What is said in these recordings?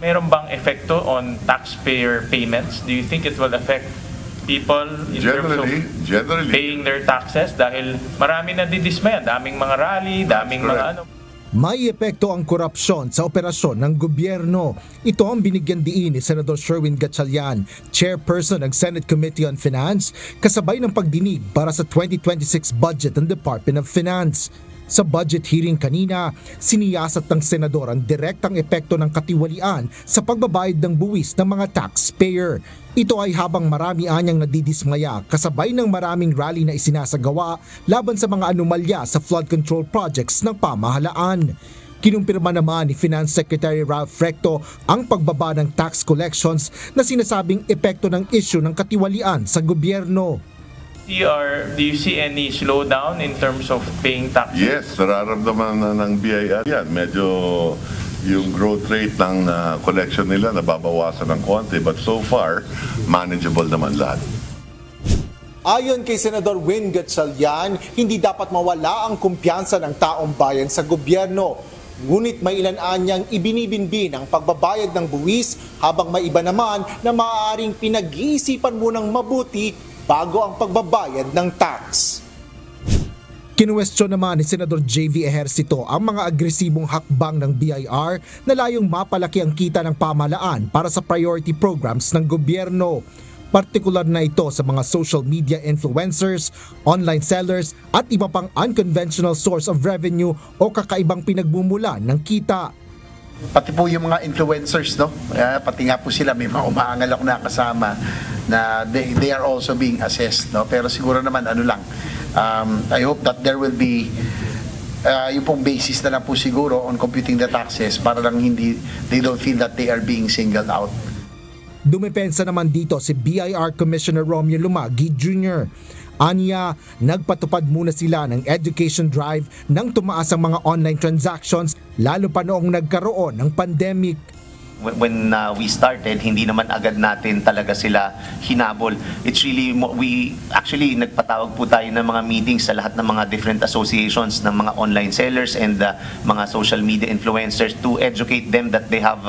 Meron bang epekto on taxpayer payments? Do you think it will affect people in terms of paying their taxes? Dahil marami na didismaya, daming mga rally, daming mga ano. May epekto ang korupsyon sa operasyon ng gobyerno. Ito ang binigyan diin ni Senador Sherwin Gatchalian, chairperson ng Senate Committee on Finance, kasabay ng pagdinig para sa 2026 budget ng Department of Finance. Sa budget hearing kanina, siniyasat ng senador ang direktang epekto ng katiwalian sa pagbabayad ng buwis ng mga taxpayer. Ito ay habang marami anyang nadidismaya kasabay ng maraming rally na isinasagawa laban sa mga anomalya sa flood control projects ng pamahalaan. Kinumpirma naman ni Finance Secretary Ralph Recto ang pagbaba ng tax collections na sinasabing epekto ng issue ng katiwalian sa gobyerno. Do you see any slowdown in terms of paying taxes? Yes, nararamdaman na ng BIR yan. Medyo yung growth rate ng collection nila nababawasan ng konti, but so far, manageable naman lahat. Ayon kay Senador Win Gatchalian, hindi dapat mawala ang kumpiyansa ng taong bayan sa gobyerno. Ngunit may ilan anyang ibinibinbin ang pagbabayad ng buwis habang may iba naman na maaaring pinag-iisipan munang mabuti bago ang pagbabayad ng tax. Kinuwestiyon naman ni Senador J.V. Ejercito ang mga agresibong hakbang ng BIR na layong mapalaki ang kita ng pamahalaan para sa priority programs ng gobyerno. Partikular na ito sa mga social media influencers, online sellers at iba pang unconventional source of revenue o kakaibang pinagmumulan ng kita. Pati po yung mga influencers, no? Pati nga po sila, may mga umaangal ako na kasama na they are also being assessed, no? Pero siguro naman ano lang, I hope that there will be yung pong basis na lang po siguro on computing the taxes para lang they don't feel that they are being singled out. Dumepensa naman dito si BIR Commissioner Romeo Lumagi Jr. Aniya, nagpatupad muna sila ng education drive nang tumaas ang mga online transactions lalo pa noong nagkaroon ng pandemic. When we started, hindi naman agad natin talaga sila hinabol. It's really, actually nagpatawag po tayo ng mga meetings sa lahat ng mga different associations ng mga online sellers and mga social media influencers to educate them that they have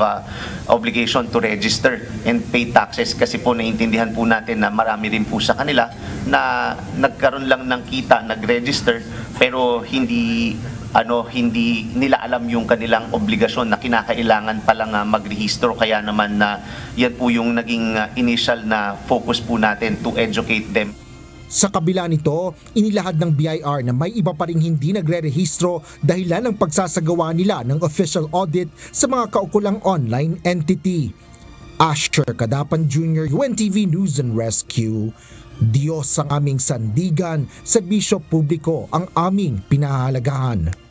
obligation to register and pay taxes, kasi po naiintindihan po natin na marami rin po sa kanila na nagkaroon lang ng kita, nag-register, pero hindi nila alam yung kanilang obligasyon na kinakailangan palang magrehistro. Kaya naman yan po yung naging initial na focus po natin to educate them. Sa kabila nito, inilahad ng BIR na may iba pa ring hindi nagre-rehistro dahilan ng pagsasagawa nila ng official audit sa mga kaukulang online entity. Asher Cadapan Jr., UNTV News and Rescue. Diyos ang aming sandigan, serbisyo publiko ang aming pinahahalagahan.